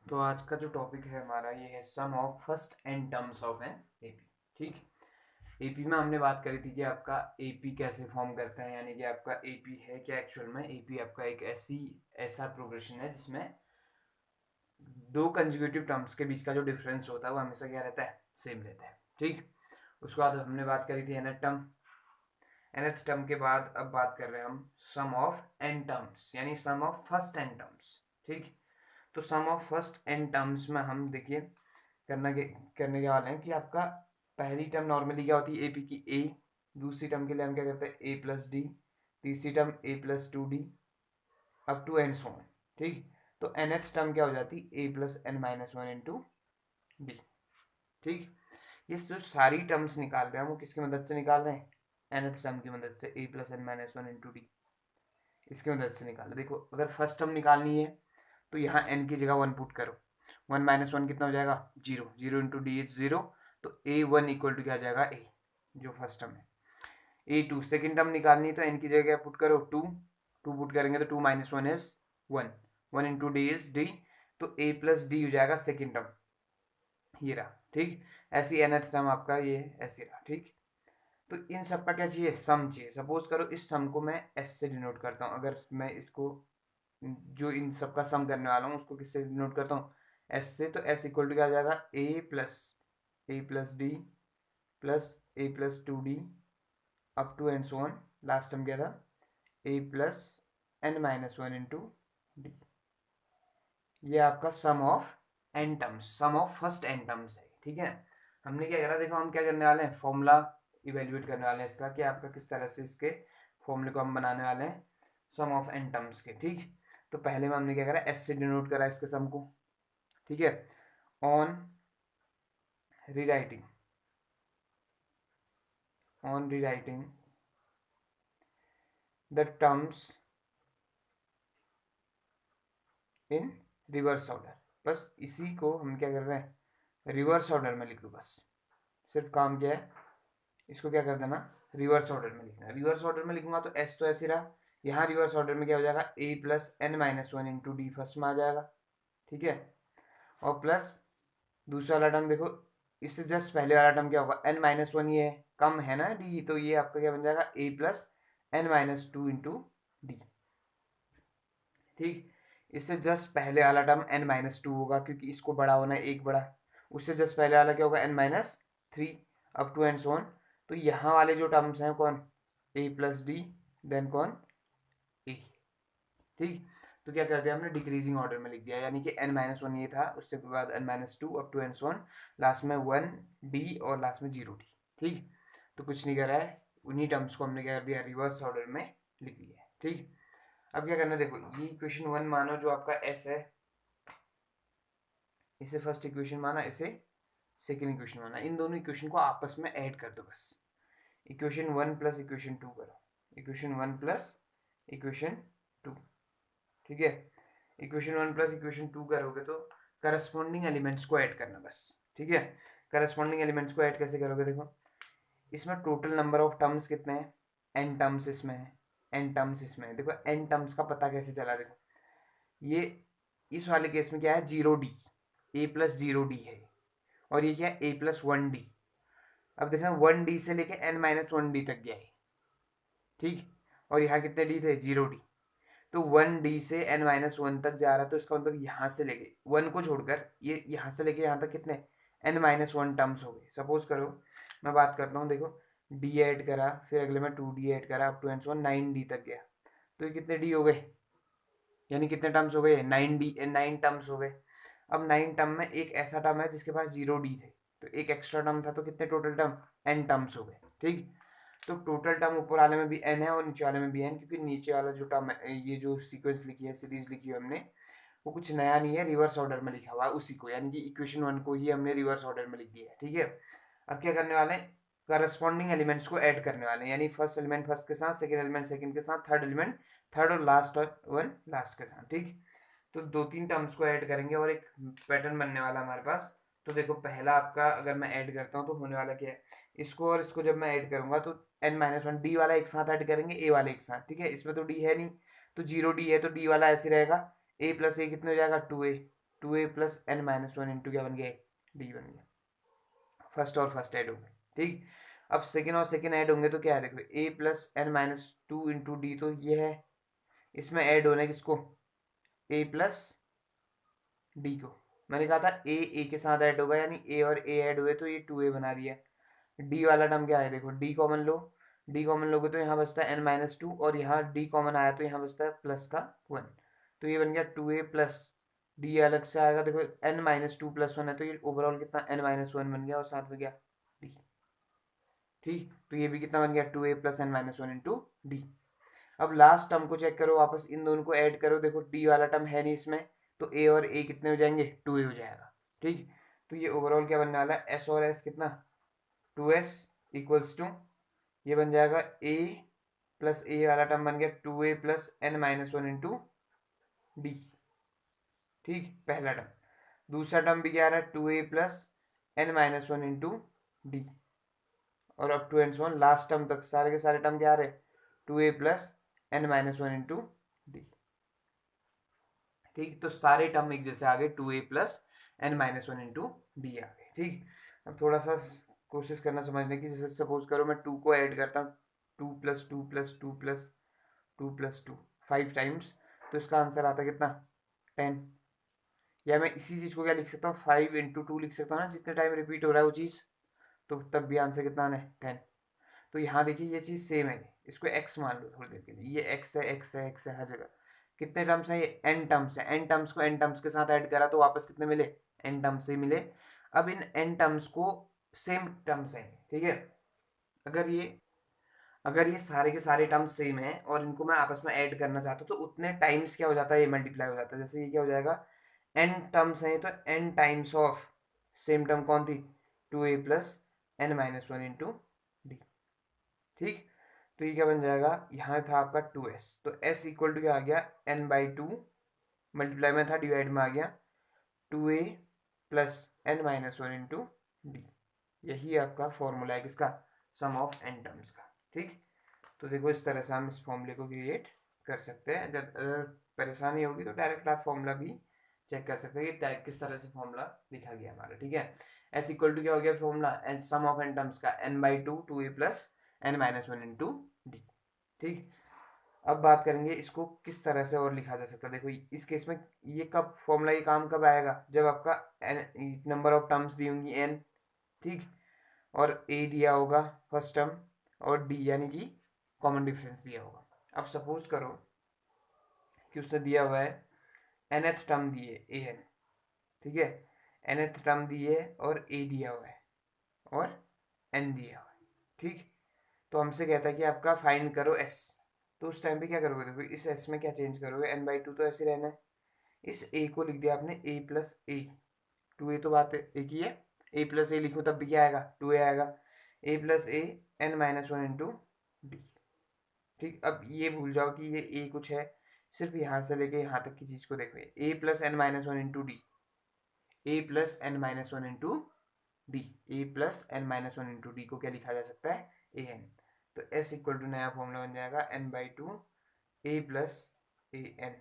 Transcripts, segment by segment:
तो आज का जो टॉपिक है हमारा ये है sum of first N terms of an AP. ठीक। एपी में हमने बात करी थी कि आपका एपी कैसे फॉर्म करता है, यानी कि आपका एपी है क्या एक्चुअल में। एपी आपका एक ऐसा प्रोग्रेशन है जिसमें दो कंजुगेटिव टर्म्स के बीच का जो डिफरेंस होता है वो हमेशा क्या रहता है, सेम रहता है। ठीक। उसके बाद हमने बात करी थी nth टर्म। nth टर्म के बाद अब बात कर रहे हैं हम सम ऑफ एन टर्म्स, यानी सम ऑफ फर्स्ट एन टर्म्स। ठीक। तो सम ऑफ फर्स्ट एन टर्म्स में हम देखिए करने के वाले हैं कि आपका पहली टर्म नॉर्मली क्या होती है, ए पी की ए। दूसरी टर्म के लिए हम क्या करते हैं, ए प्लस डी। तीसरी term A plus two D up to and so on. ठीक। तो nth टर्म क्या हो जाती है, A plus N minus one into D. ठीक। ये जो सारी टर्म्स निकाल रहे हैं वो किसकी मदद से निकाल रहे हैं, nth टर्म की मदद से, A plus N minus one into D. इसकी मदद से निकाल रहे। देखो अगर फर्स्ट टर्म निकालनी है तो यहाँ n की जगह वन पुट करो। वन माइनस वन कितना हो जाएगा, zero. Zero into D is zero. तो ए वन इक्वल टू क्या आ जाएगा, ए जो फर्स्ट टर्म है। ए टू सेकेंड टर्म निकालनी है तो एन की जगह क्या पुट करो, टू। टू पुट करेंगे तो two minus one is one. One into D is D. तो ए प्लस डी हो जाएगा सेकेंड टर्म, ये रहा। ठीक। ऐसी nth टर्म आपका ये ऐसे रहा। ठीक। तो इन सब का क्या चाहिए, सम चाहिए। सपोज करो इस सम को मैं एस से डिनोट करता हूँ। अगर मैं इसको जो इन सब का सम करने वाला हूँ उसको किससे डिनोट करता हूँ, एस से। तो एस इक्वल टू क्या आ जाएगा, A plus D plus A plus two D up to and so on. Last term क्या था, A plus N minus one into D. ये आपका sum of N terms, sum of first N terms है। ठीक है। हमने क्या करा, देखो हम क्या करने वाले हैं, फॉर्मूला इवेल्युएट करने वाले हैं इसका, कि आपका किस तरह से इसके फॉर्मूले को हम बनाने वाले हैं सम ऑफ एन टर्म्स के। ठीक। तो पहले में हमने क्या करा, एस से डिनोट करा इसके सम को। ठीक है। On rewriting on rewriting the terms in reverse order. बस इसी को हम क्या कर रहे हैं, रिवर्स ऑर्डर में लिख दो। बस सिर्फ काम क्या है, इसको क्या कर देना, रिवर्स ऑर्डर में लिखना। रिवर्स ऑर्डर में लिखूंगा तो एस तो ऐसे रहा। यहाँ रिवर्स ऑर्डर में क्या हो जाएगा, A plus N minus one into D first में आ जाएगा। ठीक है। और प्लस दूसरा वाला टर्म देखो, इससे जस्ट पहले वाला टर्म क्या होगा, एन माइनस वन, ये कम है ना डी, तो ये आपका क्या बन जाएगा, A plus N minus two into D. ठीक। इससे जस्ट पहले वाला टर्म एन माइनस टू होगा क्योंकि इसको बड़ा होना है, एक बड़ा। उससे जस्ट पहले वाला क्या होगा, N minus three up to and so on. तो यहाँ वाले जो टर्म्स हैं कौन, ए प्लस डी, देन कौन, ए। ठीक। तो क्या कर दिया हमने, डिक्रीजिंग ऑर्डर में लिख दिया, यानी कि एन माइनस वन ये था, उसके बाद N minus two up to and so on, last में वन डी और लास्ट में जीरो डी। ठीक। तो कुछ नहीं कर रहा है, उन्हीं टर्म्स को हमने क्या कर दिया, रिवर्स ऑर्डर में लिख लिया है। ठीक। अब क्या करना है, देखो ये इक्वेशन वन मानो जो आपका एस है, इसे फर्स्ट इक्वेशन माना, इसे सेकेंड इक्वेशन माना। इन दोनों इक्वेशन को आपस में ऐड कर दो बस। Equation one plus equation two करो, equation one plus equation two. ठीक है। Equation one plus equation two करोगे तो करस्पॉन्डिंग एलिमेंट्स को ऐड करना बस। ठीक है। करस्पॉन्डिंग एलिमेंट्स को ऐड कैसे करोगे, देखो इसमें टोटल नंबर ऑफ टर्म्स कितने हैं, एन टर्म्स इसमें है, एन टर्म्स इसमें है। देखो एन टर्म्स का पता कैसे चला, देखो ये इस वाले केस में क्या है, zero D, A plus zero D है। और ये क्या है, ए प्लस वन डी। अब देखना वन डी से लेके एन माइनस वन डी तक गया है। ठीक। और यहाँ कितने डी थे, जीरो डी। तो वन डी से एन माइनस वन तक जा रहा है, तो इसका मतलब यहाँ से लेके वन को छोड़कर ये यहाँ से लेके यहाँ तक कितने, एन माइनस वन टर्म्स हो गए। सपोज करो मैं बात करता हूँ, देखो डी ऐड करा, फिर अगले में टू डी ऐड करा, up to N one nine D तक गया। तो ये कितने डी हो गए, यानी कितने टर्म्स हो गए, नाइन डी, नाइन टर्म्स हो गए। अब नाइन टर्म में एक ऐसा टर्म है जिसके पास जीरो डी थे, तो एक एक्स्ट्रा टर्म था, तो कितने टोटल टर्म, एन टर्म्स हो गए। ठीक। तो टोटल टर्म ऊपर वाले में भी एन है और नीचे वाले में भी एन, क्योंकि नीचे वाला जो टर्म है, ये जो सीक्वेंस लिखी है, सीरीज लिखी है हमने, वो कुछ नया नहीं है, रिवर्स ऑर्डर में लिखा हुआ है उसी को, यानी कि इक्वेशन वन को ही हमने रिवर्स ऑर्डर में लिख दिया है। ठीक है। अब क्या करने वाले हैं, करस्पॉन्डिंग एलिमेंट्स को ऐड करने वाले हैं, यानी फर्स्ट एलिमेंट फर्स्ट के साथ, सेकंड एलिमेंट सेकंड के साथ, थर्ड एलिमेंट थर्ड और लास्ट वन लास्ट के साथ। ठीक। तो दो तीन टर्म्स को ऐड करेंगे और एक पैटर्न बनने वाला हमारे पास। तो देखो पहला आपका अगर मैं ऐड करता हूँ तो होने वाला क्या है, इसको और इसको जब मैं ऐड करूंगा तो एन माइनस वन डी वाला एक साथ ऐड करेंगे, ए वाले एक साथ। ठीक है। इसमें तो डी है नहीं, तो जीरो डी है, तो डी वाला ऐसे रहेगा, ए प्लस ए कितने हो जाएगा, two A. 2a plus n minus one into क्या बन गया, डी बन गया। फर्स्ट और फर्स्ट ऐड होंगे, ठीक। अब सेकेंड और सेकेंड ऐड होंगे तो क्या है, देखो a plus n minus two into D, तो ये है, इसमें ऐड होना है किसको, a प्लस डी को। मैंने कहा था ए के साथ ऐड होगा, यानी a और a ऐड हुए तो ये 2a बना दिया। डी वाला टर्म क्या है, देखो डी कॉमन लो, डी कॉमन लोगे तो यहाँ बचता है n माइनस टू, और यहाँ डी कॉमन आया तो यहाँ बचता है प्लस का 1, तो ये बन गया 2a प्लस डी अलग से आएगा, देखो n माइनस टू प्लस 1 है तो ये ओवरऑल कितना n माइनस 1 बन गया, और साथ में क्या डी, ठीक। तो ये भी कितना बन गया 2a plus n minus one into D. अब लास्ट टर्म को चेक करो, वापस इन दोनों को ऐड करो, देखो डी वाला टर्म है नहीं इसमें, तो a और a कितने हो जाएंगे, 2a हो जाएगा, ठीक। तो ये ओवरऑल क्या बनने वाला है, s और s कितना 2s इक्वल्स टू, ये बन जाएगा a प्लस a वाला टर्म बन गया 2a plus n minus one into D, ठीक, पहला टर्म। दूसरा टर्म भी क्या आ रहा है, 2a plus n minus one into D, और up to and so on last term तक सारे के सारे टर्म क्या आ रहे हैं, 2a plus n minus one into D, ठीक। तो सारे टर्म एक जैसे आ गए, 2a plus n minus one into D आ गए, ठीक। अब थोड़ा सा कोशिश करना समझने की, जैसे सपोज करो मैं 2 को ऐड करता हूँ, 2 plus 2 plus 2 plus 2 plus 2 5 times, तो इसका आंसर आता है कितना 10। या मैं इसी चीज़ को क्या लिख सकता हूँ, 5 इंटू टू लिख सकता हूँ ना, जितने टाइम रिपीट हो रहा है वो चीज़, तो तब भी आंसर कितना आना है 10। तो यहाँ देखिए ये चीज़ सेम है, इसको x मान लो थोड़ी देर के लिए, ये x है, x है, x है हर जगह। कितने टर्म्स हैं, ये n टर्म्स है, n टर्म्स को n टर्म्स के साथ ऐड करा तो वापस कितने मिले, n टर्म्स से मिले। अब इन n टर्म्स को सेम टर्म्स हैं, ठीक है। अगर ये सारे के सारे टर्म्स सेम है और इनको मैं आपस में ऐड करना चाहता हूँ, तो उतने टाइम्स क्या हो जाता है, ये मल्टीप्लाई हो जाता है। जैसे ये क्या हो जाएगा, n टर्म्स हैं तो n times of same term कौन थी, 2a plus n minus one into D, ठीक। तो ये क्या बन जाएगा, यहाँ था आपका 2s, तो s इक्वल टू क्या आ गया, n बाई टू, मल्टीप्लाई में था डिवाइड में आ गया 2a plus n minus one into D. यही आपका फॉर्मूला है किसका, सम ऑफ n टर्म्स का, ठीक। तो देखो इस तरह से हम इस फॉर्मूले को क्रिएट कर सकते हैं। अगर परेशानी होगी तो डायरेक्ट आप फॉर्मूला भी चेक कर सकते हैं कि किस तरह से फॉर्मूला लिखा गया हमारा, ठीक है। एस इक्वल टू क्या हो गया formula, N sum of N terms का n by two, 2a plus n minus one into D, ठीक। अब बात करेंगे इसको किस तरह से और लिखा जा सकता है। देखो इस केस में ये कब फॉर्मूला, ये काम कब आएगा, जब आपका नंबर ऑफ टर्म्स दी होंगी n, ठीक, और a दिया होगा फर्स्ट टर्म, और d यानी कि कॉमन डिफरेंस दिया होगा। अब सपोज करो कि उसने दिया हुआ है nth टर्म दिए an, ठीक है, nth टर्म दिए और a दिया हुआ है और n दिया हुआ है, ठीक। तो हमसे कहता है कि आपका फाइंड करो s, तो उस टाइम पे क्या करोगे, देखो इस s में क्या चेंज करोगे, n बाई टू तो ऐसे रहना है, इस a को लिख दिया आपने a प्लस a, 2a तो बात एक ही है, a प्लस a लिखूँ तब भी क्या आएगा, 2a आएगा, a plus a n minus one into D, ठीक। अब ये भूल जाओ कि ये a कुछ है, सिर्फ यहाँ से लेके यहाँ तक की चीज़ को देखो, a plus N minus one into D, A plus N minus one into D, A plus N minus one into D को क्या लिखा जा सकता है, ए एन। तो एस इक्वल टू नया फॉर्मूला बन जाएगा N by two A plus A N,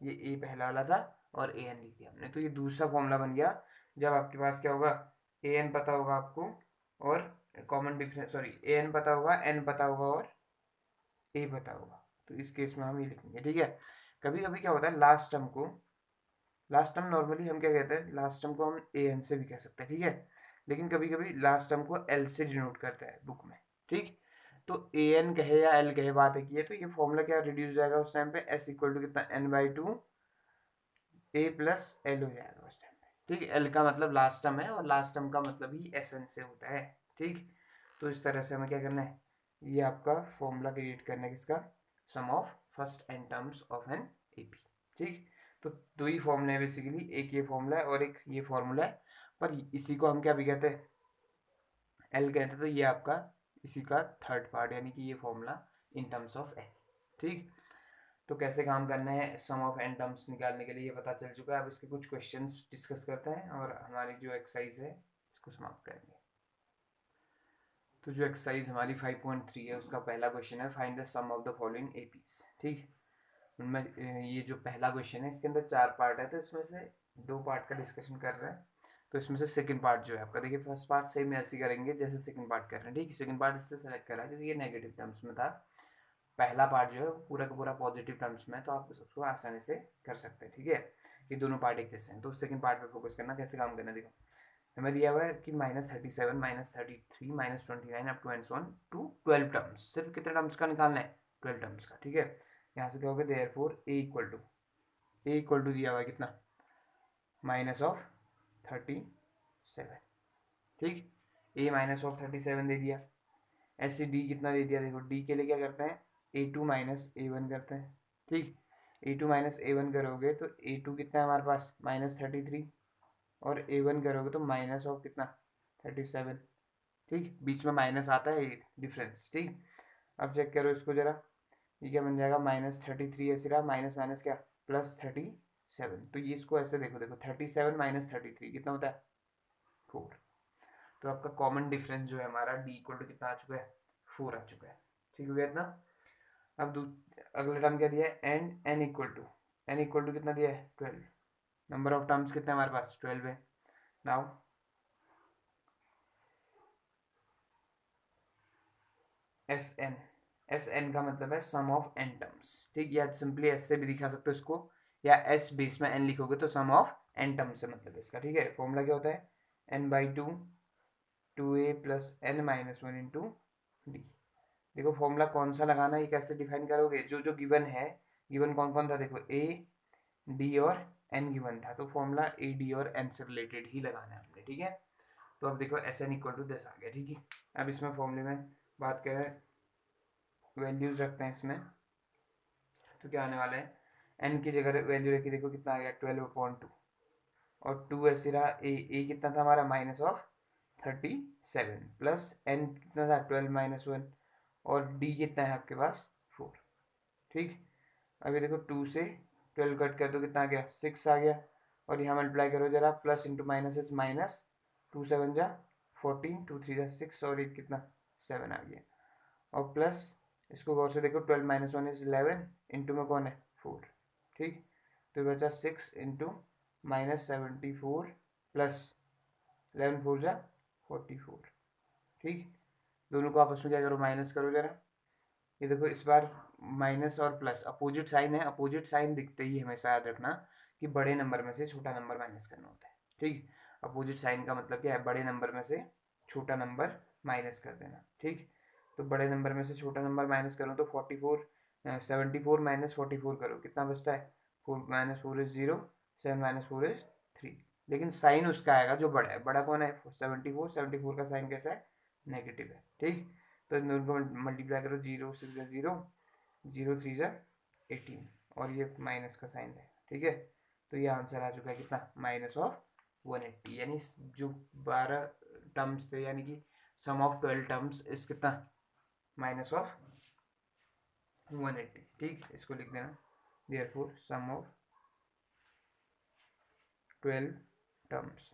ये ए पहला वाला था और ए एन लिख दिया हमने, तो ये दूसरा फॉर्मूला बन गया। जब आपके पास क्या होगा, ए एन पता होगा आपको और common difference, sorry A N पता होगा, एन पता होगा और ए पता होगा, तो इस केस में हम ये लिखेंगे, ठीक है। कभी कभी क्या होता है, लास्ट टर्म नॉर्मली हम क्या कहते हैं, लास्ट टर्म को हम ए एन से भी कह सकते हैं, ठीक है, लेकिन कभी कभी लास्ट टर्म को एल से डिनोट करता है बुक में, ठीक। तो ए एन कहे या एल कहे, बात है कि है, तो ये फॉर्मूला क्या रिड्यूस हो जाएगा उस टाइम पे, एस इक्वल टू कितना N by two A plus L हो जाएगा उस टाइम पे, ठीक। एल का मतलब लास्ट टर्म है और लास्ट टर्म का मतलब ही एस एन से होता है, ठीक। तो इस तरह से हमें क्या करना है, ये आपका फॉर्मूला क्रिएट करना है किसका, sum of first N terms of an AP, ठीक। तो दो ही फॉर्मूला है बेसिकली, एक ये फॉर्मूला है और एक ये फॉर्मूला है, पर इसी को हम क्या भी कहते हैं, एल कहते हैं। तो ये आपका इसी का थर्ड पार्ट, यानी कि ये formula in terms of N, ठीक। तो कैसे काम करना है सम ऑफ एन टर्म्स निकालने के लिए ये पता चल चुका है। अब इसके कुछ क्वेश्चंस डिस्कस करते हैं और हमारी जो एक्सरसाइज है इसको समाप्त करेंगे। तो जो एक्सरसाइज हमारी 5.3 है उसका पहला क्वेश्चन है, find the sum of the following APs, ठीक। उनमें ये जो पहला क्वेश्चन है इसके अंदर 4 पार्ट है, तो इसमें से 2 पार्ट का डिस्कशन कर रहे हैं। तो इसमें से सेकंड पार्ट जो है आपका, देखिए फर्स्ट पार्ट सेम ऐसे करेंगे जैसे सेकंड पार्ट कर रहे हैं, ठीक है। सेकंड पार्ट इससे सेलेक्ट करा क्योंकि ये नेगेटिव टर्म्स में था। पहला पार्ट जो है पूरा का पूरा पॉजिटिव टर्म्स में है, तो आप उसको आसानी से कर सकते हैं, ठीक है। ये दोनों पार्ट एक जैसे हैं, तो सेकंड पार्ट पे फोकस करना, कैसे काम करना देखो। हमें दिया हुआ है कि -37 -33 -29 up to and so on to 12 terms. सिर्फ कितने टर्म्स का निकालना है? 12 टर्म्स का, ठीक है। यहाँ से क्या होगा, देयरफॉर ए इक्वल टू दिया हुआ है कितना, -37, ठीक। ए -37 दे दिया। ऐसे डी कितना दे दिया, देखो डी के लिए क्या करते हैं, A2 - A1 करते हैं, ठीक। A2 - A1 करोगे तो A2 कितना है हमारे पास, -33, और A1 करोगे तो माइनस ऑफ कितना, 37, ठीक। बीच में माइनस आता है डिफरेंस, ठीक। अब चेक करो इसको जरा, ये क्या बन जाएगा, -33 ऐसे रहा, माइनस माइनस क्या, +37। तो ये इसको ऐसे देखो, 37 - 33 कितना होता है, 4। तो आपका कॉमन डिफरेंस जो है हमारा D इक्वल टू कितना आ चुका है, 4 आ चुका है, ठीक हो गया इतना। अब अगला टर्म क्या दिया है, एंड n इक्वल टू कितना दिया है, 12। नंबर ऑफ टर्म्स कितने हमारे पास, 12 है। नाउ एस एन का मतलब है सम ऑफ एन टर्म्स, ठीक। या सिंपली एस से भी दिखा सकते हो इसको, या एस बेस में एन लिखोगे तो सम ऑफ एन टर्म्स से मतलब है इसका, ठीक है। फॉर्मूला क्या होता है, n/2 2a + n-1 into D. देखो फॉर्मूला कौन सा लगाना है, ये कैसे डिफाइन करोगे, जो जो गिवन है, गिवन कौन कौन था, देखो a d और n गिवन था, तो फॉर्मूला a d और n से रिलेटेड ही लगाना है हमने, ठीक है। तो अब देखो S N equal to this आ गया, ठीक है। अब इसमें फॉर्मूले में बात करें, वैल्यूज रखते हैं इसमें, तो क्या आने वाला है, n की जगह वैल्यू रखी, देखो कितना आ गया, 12/2, और 2 ऐसे रहा, a कितना था हमारा, -37 प्लस n कितना था, 12 - 1, और d कितना है आपके पास, 4, ठीक। अभी देखो 2 से 12 कट कर दो, कितना आ गया, 6 आ गया, और यहाँ मल्टीप्लाई करो जरा, plus into minus is minus, 2 7 जा 14, 2 3 जा 6, और एक कितना, 7 आ गया, और प्लस इसको गौर से देखो, 12 - 1 इज 11, इंटू में कौन है, 4, ठीक। तो बचा 6 इंटू -74 प्लस 11 4 जा 44, ठीक। दोनों को आपस में क्या करो, माइनस करो जरा। ये देखो इस बार माइनस और प्लस अपोजिट साइन है, अपोजिट साइन दिखते ही हमेशा याद रखना कि बड़े नंबर में से छोटा नंबर माइनस करना होता है, ठीक। अपोजिट साइन का मतलब क्या है, बड़े नंबर में से छोटा नंबर माइनस कर देना, ठीक। तो बड़े नंबर में से छोटा नंबर माइनस करो तो 44 74 - 44 करो, कितना बचता है, 4 - 4 इज 0, 7 - 4 इज 3। लेकिन साइन उसका आएगा जो बड़ा है, बड़ा कौन है, 74 का साइन कैसा है, नेगेटिव है, ठीक। तो इन दोनों को मल्टीप्लाई करो, 0 6 जा 0, 0 3 जा 18, और ये माइनस का साइन है, ठीक है। तो ये आंसर आ चुका है कितना, -180, यानी जो 12 टर्म्स थे, यानी कि सम ऑफ 12 टर्म्स इस कितना, -180, ठीक। इसको लिख देना, therefore sum of 12 terms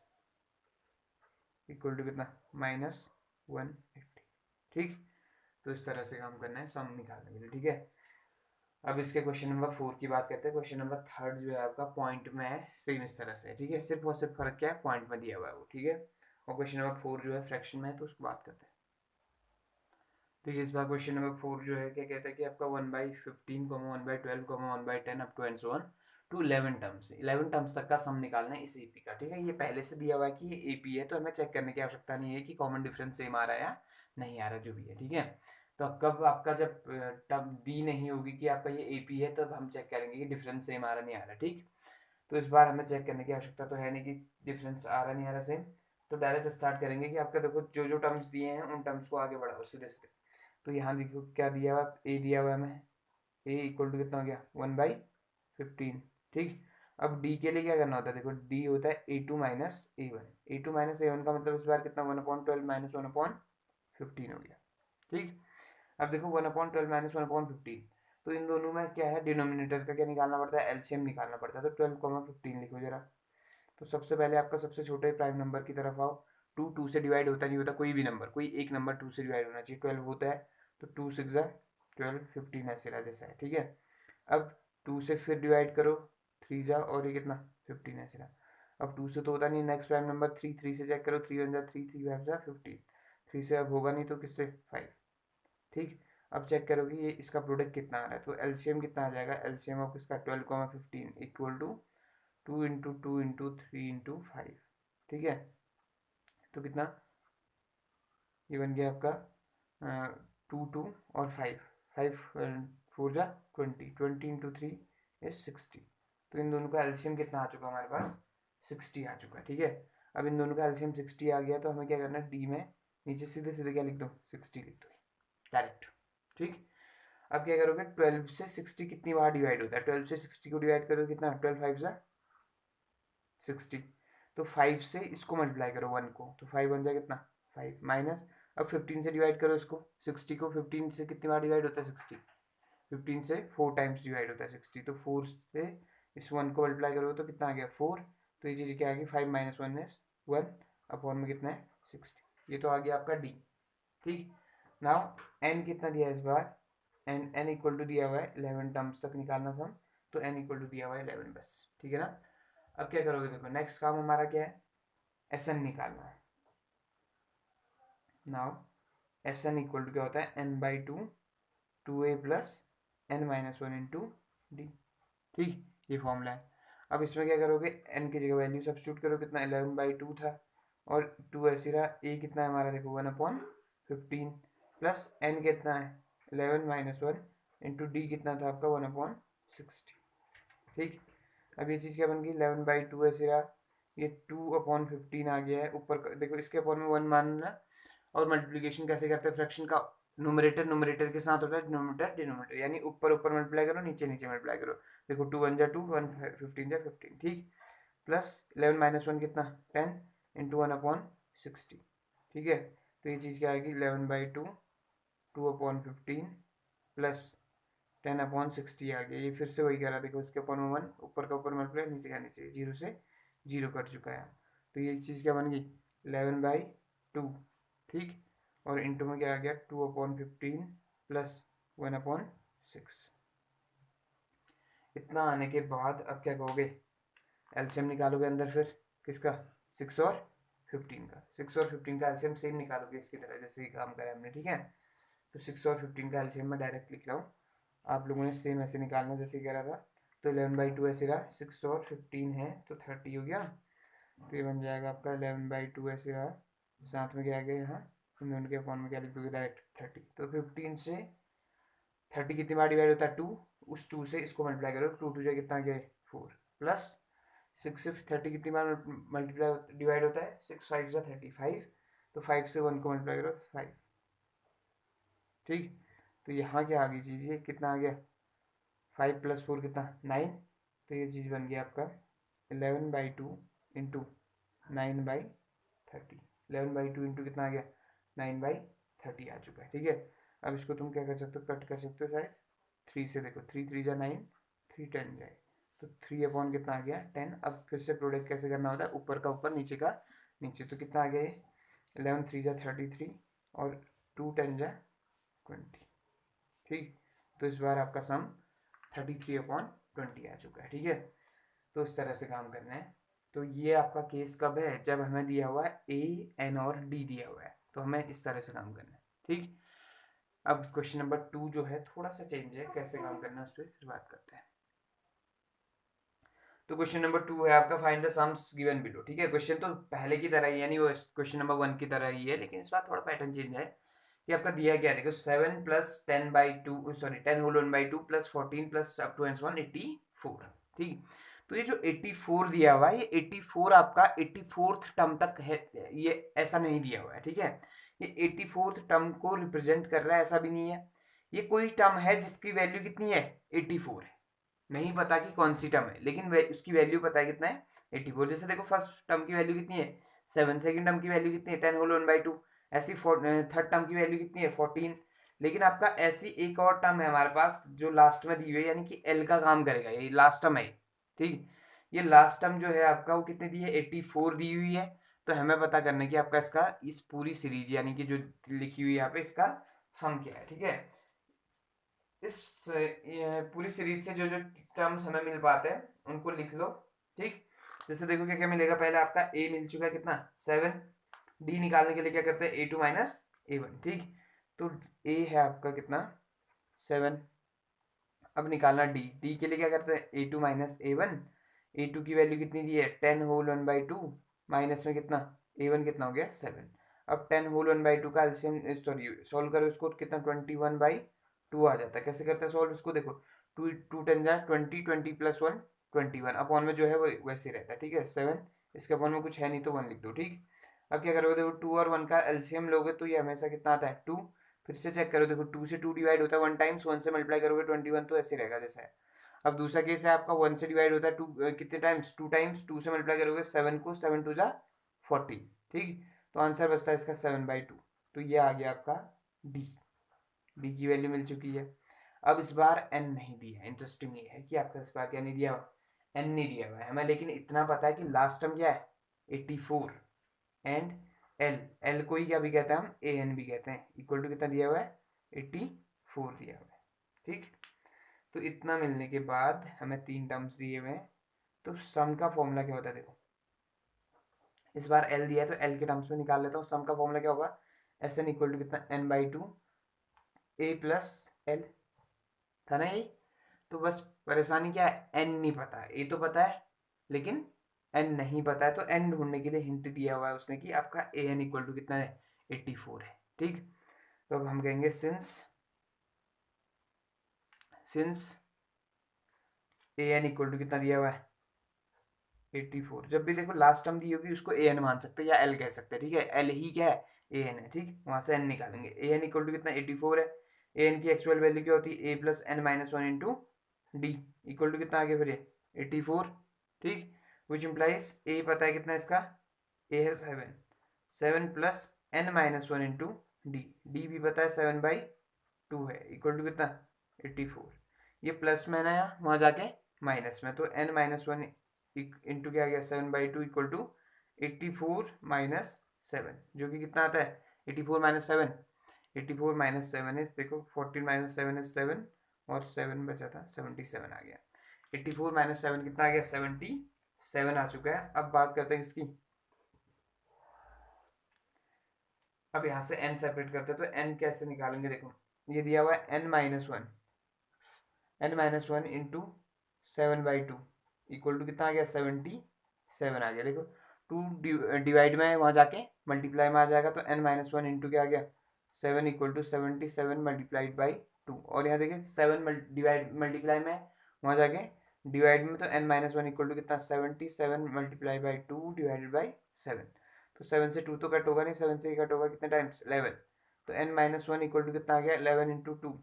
equal to कितना, -180, ठीक। तो इस तरह से काम करना है सम निकालने के लिए, ठीक है। अब इसके क्वेश्चन नंबर 4 की बात करते हैं। क्वेश्चन नंबर 3 जो है आपका पॉइंट में है, सेम इस तरह से, ठीक है। सिर्फ और सिर्फ फर्क क्या है, पॉइंट में दिया हुआ है वो, ठीक है। और क्वेश्चन नंबर 4 जो है फ्रैक्शन में है, तो उसको बात करते हैं। तो इस बार क्वेश्चन नंबर 4 जो है क्या कहता है कि आपका 1/15, 1/12, 1/10 up to and so on to 11 terms, 11 terms तक का सम निकालना है इस एपी का, ठीक है। ये पहले से दिया हुआ है कि ये एपी है, तो हमें चेक करने की आवश्यकता नहीं है कि कॉमन डिफरेंस सेम आ रहा है या नहीं आ रहा, जो भी है, ठीक है। तो कब आपका जब टर्म दी नहीं होगी कि आपका ये एपी है, तब हम चेक करेंगे कि डिफरेंस सेम आ रहा नहीं आ रहा, ठीक। तो इस बार हमें चेक करने की आवश्यकता तो है नहीं कि डिफरेंस आ रहा नहीं आ रहा सेम। तो डायरेक्ट स्टार्ट करेंगे कि आपका देखो जो जो टर्म्स दिए हैं उन टर्म्स को आगे बढ़ाओ सीधे सीधे। तो यहाँ देखो क्या दिया हुआ, ए दिया हुआ है हमें, ए इक्वल टू कितना हो गया, 1/15, ठीक। अब डी के लिए क्या करना होता है, देखो डी होता है A2 - A1, A2 - A1 का मतलब इस बार कितना, 1/12 - 1/15 हो गया, ठीक। अब देखो 1/12 - 1/15, तो इन दोनों में क्या है, डिनोमिनेटर का क्या निकालना पड़ता है, एलसीएम निकालना पड़ता है। तो 12,15 लिखो जरा। तो सबसे पहले आपका सबसे छोटे प्राइम नंबर की तरफ आओ। 2 से डिवाइड होता नहीं होता, कोई भी नंबर, कोई एक नंबर 2 से डिवाइड होना चाहिए, 12 होता है, तो 2 6 12, 15 ऐसे रहा जैसा है, ठीक है। अब 2 से फिर डिवाइड करो, 3 जा और ये कितना 15 ऐसे रहा। अब 2 से तो होता नहीं, नेक्स्ट प्राइम नंबर 3 से चेक करो, 3 1 जा 3 3 5 जा 15, 3 से अब होगा नहीं तो किससे 5। ठीक, अब चेक करो कि ये इसका प्रोडक्ट कितना आ रहा है, तो एलसीएम कितना आ जाएगा, एलसीएम ऑफ इसका 12,15 equal to 2 into 2 into 3 into 5। ठीक है, तो कितना ये बन गया आपका 2 2 और 5 5 4 जा 20, 20 इंटू 3 इज 60। तो इन दोनों का एलसीएम कितना आ चुका हमारे पास, 60 आ चुका है। ठीक है, अब इन दोनों का एलसीएम 60 आ गया तो हमें क्या करना है, डी में नीचे सीधे सीधे क्या लिख दो, 60 लिख दो डायरेक्ट। ठीक, अब क्या करोगे, 12 से 60 कितनी बार डिवाइड होता है, 12 से 60 को डिवाइड करो कितना, 12 5 जा 60, तो 5 से इसको मल्टीप्लाई करो 1 को, तो 5 बन जाए कितना 5 माइनस, अब 15 से डिवाइड करो इसको, 60 को 15 से कितनी बार डिवाइड होता है 60, 15 से 4 टाइम्स डिवाइड होता है 60, तो 4 से इस 1 को मल्टीप्लाई करोगे तो कितना आ गया 4, तो ये चीज़ क्या आ गई 5 माइनस 1 इज 1 अपॉन में कितना है 60, ये तो आ गया आपका डी। ठीक, नाउ एन कितना दिया है इस बार, एन इक्वल टू दिया हुआ है 11 टर्म्स तक निकालना सम, तो एन इक्वल टू दिया हुआ है 11 बस। ठीक है ना, अब क्या करोगे, देखो नेक्स्ट काम हमारा क्या है, एस एन निकालना है। Now S N equal to क्या होता है, N by two 2a plus N minus 1 into D. ठीक, ये फॉर्मूला है। अब इसमें क्या करोगे, एन की जगह वैल्यू सब्स्टिट्यूट करो, कितना 11/2 था और 2 ऐसी रहा, ए कितना है हमारा देखो 1/15 प्लस एन कितना है 11 माइनस 1 इंटू डी कितना था आपका 1/60। ठीक, अब ये चीज़ क्या बन गई, 11/2 ऐसे रहा, ये 2/15 आ गया है, ऊपर देखो इसके अपॉन में 1 मानना, और मल्टीप्लिकेशन कैसे करते हैं, फ्रैक्शन का न्यूमरेटर न्यूमरेटर के साथ होता है, डिनोमिनेटर डिनोमिनेटर, यानी ऊपर ऊपर मल्टीप्लाई करो, नीचे नीचे मल्टीप्लाई करो। देखो 2 1 जा 2 1 15 जा 15। ठीक, प्लस 11 माइनस 1 कितना 10 इंटू 1/60। ठीक है, तो ये चीज़ क्या आएगी 11/2 2/15 प्लस 10/60 आ गया, ये फिर से वही करा, देखो इसके अपॉन में 1, ऊपर का ऊपर मल्टीप्लाई, नीचे का नीचे, 0 से 0 कट चुका है, तो ये चीज़ क्या बन गई 11/2। ठीक, और इंटू में क्या आ गया 2/15 प्लस 1/6। इतना आने के बाद अब क्या कहोगे, एलसीएम निकालोगे अंदर फिर किसका, 6 और 15 का, 6 और 15 का एलसीएम सेम निकालोगे इसकी तरह जैसे ही काम करा हमने। ठीक है, तो 6 और 15 का एलसीएम में डायरेक्ट लिख रहा हूँ, आप लोगों ने सेम ऐसे निकालना जैसे कह रहा था। तो 11/2 ऐसे रहा, 6 और 15 है तो 30 हो गया, तो ये बन जाएगा आपका 11/2 ऐसे रहा, साथ में क्या आ गया यहाँ, इन दोनों के फॉर्म में क्या लिख दोगे डायरेक्ट 30, तो 15 से 30 कितनी बार डिवाइड होता है 2, उस 2 से इसको मल्टीप्लाई करो, 2 2 कितना गया 4 प्लस 6 से 30 कितनी बार मल्टीप्लाई डिवाइड होता है 6 5 जा 35, तो 5 से 1 को मल्टीप्लाई करो 5। ठीक, तो यहाँ क्या आ गई चीज़, ये कितना आ गया 5 प्लस 4 कितना 9, तो ये चीज़ बन गया आपका 11/2 इंटू 9/30, 11/2 इंटू कितना आ गया 9/30 आ चुका है। ठीक है, अब इसको तुम क्या कर सकते हो, कट कर सकते हो शायद 3 से, देखो 3 3 जा 9, 3 10 जाए, तो 3 कितना आ गया 10। अब फिर से प्रोडक्ट कैसे करना होता है, ऊपर का ऊपर नीचे का नीचे, तो कितना आ गया ये 11 3 जा 33 और 2 10 जा 20। ठीक, तो इस बार आपका सम 33/20 आ चुका है। ठीक है, तो इस तरह से काम करना है। तो ये आपका केस कब है, जब हमें दिया हुआ है ए एन और डी दिया हुआ है, तो हमें इस तरह से काम करना है। ठीक, अब क्वेश्चन नंबर 2 जो है थोड़ा सा चेंज है, कैसे काम करना है उस पर फिर बात करते हैं। तो क्वेश्चन नंबर 2 है आपका, find the sums given below. ठीक है, क्वेश्चन तो पहले की तरह ही, यानी वो क्वेश्चन नंबर 1 की तरह ही है, लेकिन इस बार थोड़ा पैटर्न चेंज है कि आपका दिया क्या है, देखो 7 plus 10/2 sorry 10/2 plus 14 plus up to and so on 84। ठीक, तो ये जो 84 दिया हुआ है, ये 84 आपका 84th टर्म तक है, ये ऐसा नहीं दिया हुआ है। ठीक है, ये 84th टर्म को रिप्रेजेंट कर रहा है, ऐसा भी नहीं है, ये कोई टर्म है जिसकी वैल्यू कितनी है 84 है, नहीं पता कि कौन सी टर्म है, लेकिन उसकी वैल्यू पता है कितना है 84। जैसे देखो फर्स्ट टर्म की वैल्यू कितनी है 7, सेकंड टर्म की वैल्यू कितनी है 10/2, ऐसी थर्ड टर्म की वैल्यू कितनी है 14। लेकिन आपका ऐसी एक और टर्म है हमारे पास जो लास्ट में दी हुई है, यानी कि एल का काम करेगा, ये लास्ट टर्म है। ठीक, ये लास्ट टर्म जो है आपका वो कितनी दी है 84 दी हुई है, तो हमें पता करना है कि आपका इसका इस पूरी सीरीज यानी कि जो लिखी हुई है यहाँ पे इसका सम क्या है। ठीक है, इस पूरी सीरीज से जो जो टर्म्स हमें मिल पाते हैं उनको लिख लो, ठीक। जैसे देखो क्या क्या मिलेगा, पहले आपका ए मिल चुका है कितना 7, डी निकालने के लिए क्या करते हैं A2 माइनस A1, ठीक। तो ए है आपका कितना 7, अब निकालना डी, डी के लिए क्या करते हैं A2 माइनस A1, A2 की वैल्यू कितनी दी है 10 होल 1/2 माइनस में कितना A1 कितना हो गया 7। अब 10 होल 1/2 का एलसीएम सॉरी सॉल्व करो इसको कितना 21/2 आ जाता है। कैसे करते हैं सॉल्व इसको, देखो 2 2 10 जा 20, 20 प्लस 1 21, अपॉन में जो है वो वैसे रहता है, ठीक है 7, इसके अपॉन में कुछ है नहीं तो 1 लिख दो, ठीक। अब क्या करोगे, देखो 2 और 1 का एलसीएम लोगे तो ये हमेशा कितना आता है 2, फिर से चेक करो, देखो 2 से 2 डिवाइड होता है 1 टाइम्स, 1 से मल्टीप्लाई करोगे 21, तो ऐसे रहेगा जैसे है। अब दूसरा केस है आपका 1 से डिवाइड होता है 2 कितने टाइम्स 2 टाइम्स, 2 से मल्टीप्लाई करोगे 7 को, 7 2 जा 40, ठीक। तो आंसर बचता है इसका 7/2। तो ये आ गया आपका डी, डी की वैल्यू मिल चुकी है। अब इस बार एन नहीं दिया, इंटरेस्टिंग ये है कि आपका इस बार क्या नहीं दिया, एन नहीं दिया हुआ है हमें, लेकिन इतना पता है कि लास्ट टर्म क्या है 84 एंड एल, एल को ही क्या भी कहते हैं हम ए एन भी कहते हैं, इक्वल टू कितना दिया हुआ है 84 दिया हुआ है, ठीक। तो इतना मिलने के बाद हमें 3 टर्म्स दिए हुए हैं, तो सम का फॉर्मूला क्या होता है, देखो इस बार एल दिया है तो एल के टर्म्स में निकाल लेता हूँ। सम का फॉर्मूला क्या होगा, एस एन इक्वल टू कितना n/2 ए प्लस एल, था ना यही। तो बस परेशानी क्या है, एन नहीं पता है, ए तो पता है लेकिन एन नहीं पता है, तो एन ढूंढने के लिए हिंट दिया हुआ है उसने कि आपका ए एन इक्वल टू कितना है 84 है, ठीक। तो अब हम कहेंगे since A N equal to कितना दिया हुआ है 84, जब भी देखो लास्ट टर्म दी होगी उसको ए एन मान सकते हैं या एल कह सकते हैं, ठीक है, एल ही क्या है ए एन है, ठीक। वहां से एन निकालेंगे, ए एन इक्वल टू कितना 84 है, ए एन की एक्चुअल वैल्यू क्या होती है a+n-1 into D, equal to कितना आ गया फिर ये 84, ठीक। विच इम्प्लाइज ए पता है कितना इसका, ए है 7, 7 plus n-1 into D, D भी पता है 7/2 है, इक्वल टू कितना 84, ये प्लस में ना यहाँ वहाँ जाके माइनस में, तो n-1 इंटू क्या आ गया 7/2 इक्वल टू 84 माइनस 7, जो कि कितना आता है 84 माइनस 7, 84 माइनस 7 इज देखो 14 माइनस 7 इज 7 और 7 बचा था 77 आ गया, 84 माइनस 7 कितना आ गया 77 आ चुका है। अब बात करते हैं इसकी, अब यहाँ से n सेपरेट करते हैं, तो n कैसे निकालेंगे, देखो ये दिया हुआ है n-1 इंटू 7/2 इक्वल टू कितना आ गया 77 आ गया, देखो 2 डिवाइड में वहाँ जाके मल्टीप्लाई में आ जाएगा, तो n-1 इंटू क्या आ गया 7 इक्वल टू 77 मल्टीप्लाइड बाई 2, और यहाँ देखिए 7 डिवाइड मल्टीप्लाई में वहाँ जाके डिवाइड में, तो n-1 इक्वल टू कितना 77 मल्टीप्लाई बाई 2 डिवाइडेड बाई 7, तो 7 से 2 तो कट होगा नहीं, 7 से कट होगा कितने टाइम्स 11, तो n-1 इक्वल टू कितना आ गया 11 इंटू 2,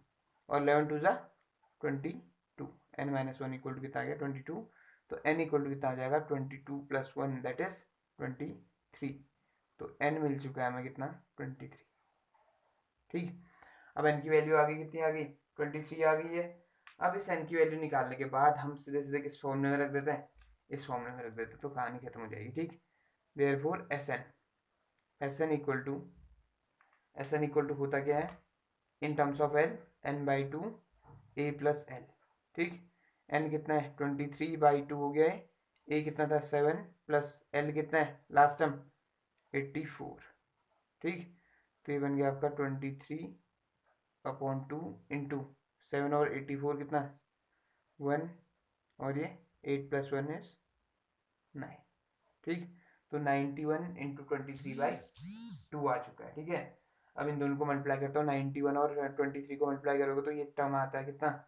और 11 2 जा 22, n-1 इक्वल टू कितना आ गया 22, तो n इक्वल टू कितना आ जाएगा 22 प्लस 1 दैट इज 23, तो n मिल चुका है हमें कितना 23, ठीक। अब n की वैल्यू आ गई, कितनी आ गई 23 आ गई है। अब इस n की वैल्यू निकालने के बाद हम सीधे सीधे किस फॉर्मूले में रख देते हैं, इस फॉर्मूले में रख देते हैं, तो कहानी खत्म हो जाएगी, ठीक। Therefore S N equal to होता क्या है in terms of L n/2 a plus L, ठीक। n कितना है 23/2 हो गया है, a कितना था 7 प्लस l कितना है लास्ट टर्म 84, ठीक। तो ये बन गया आपका 23/2 इंटू 7 और 84 कितना 1, और ये 8 प्लस 1 इज 9, ठीक। तो 91 इंटू 23/2 आ चुका है, ठीक है। अब इन दोनों को मल्टीप्लाई करता हूँ, 91 और 23 को मल्टीप्लाई करोगे तो ये टर्म आता है कितना,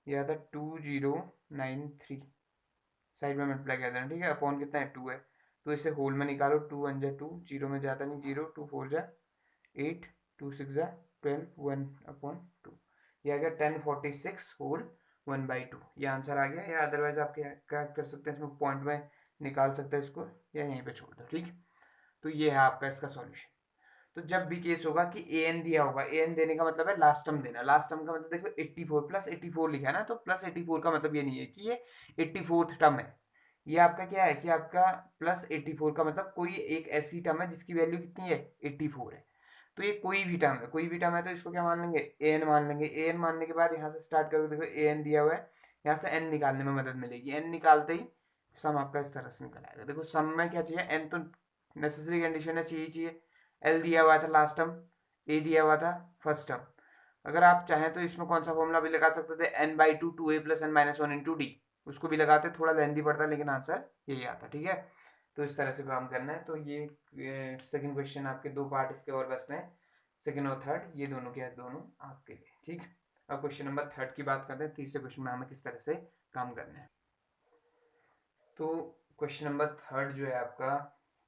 ये आता है 2093, साइड में मल्टीप्लाई कर देना, ठीक है, अपॉन कितना है 2 है, तो इसे होल में निकालो, 2 1 जा 2, जीरो में जाता नहीं 0, 2 4 जा 8, 2 6 जा 12, 1/2, ये आ गया 1046 होल 1/2, ये आंसर आ गया। या अदरवाइज आप क्या कर सकते हैं, इसमें पॉइंट में निकाल सकते हैं इसको, या यहीं पे छोड़ दो, ठीक। तो ये है आपका इसका सॉल्यूशन। तो जब भी केस होगा कि ए एन दिया होगा, ए एन देने का मतलब है लास्ट टर्म देना, लास्ट टर्म का मतलब देखो 84 प्लस 84 लिखा है ना, तो प्लस 84 का मतलब ये नहीं है कि ये 84th टर्म है, ये आपका क्या है कि आपका प्लस 84 का मतलब कोई एक ऐसी टर्म है जिसकी वैल्यू कितनी है 84 है, तो ये कोई भी टर्म है, कोई भी टर्म है तो इसको क्या मान लेंगे, ए एन मान लेंगे। ए एन मानने के बाद यहाँ से स्टार्ट करोगे, देखो ए एन दिया हुआ है, यहाँ से एन निकालने में मदद मिलेगी। एन निकालते ही सम आपका इस तरह से निकल आएगा। देखो सम में क्या चाहिए, एन तो नेसेसरी कंडीशन है, चाहिए। एल दिया हुआ था लास्ट टर्म, ए दिया हुआ था फर्स्ट टर्म। अगर आप चाहें तो इसमें कौन सा फॉर्मूला भी लगा सकते थे, N by two, two A plus N minus one into D, उसको भी लगाते, थोड़ा लेंथी पड़ता लेकिन आंसर यही आता। ठीक है, तो इस तरह से काम करना है। तो ये सेकंड क्वेश्चन आपके दो पार्ट इसके और बचते हैं, सेकंड और थर्ड, ये दोनों के दोनों आपके लिए। ठीक, अब क्वेश्चन नंबर थर्ड की बात करते हैं, तीसरे क्वेश्चन में हमें किस तरह से काम करना है। तो क्वेश्चन नंबर थर्ड जो है आपका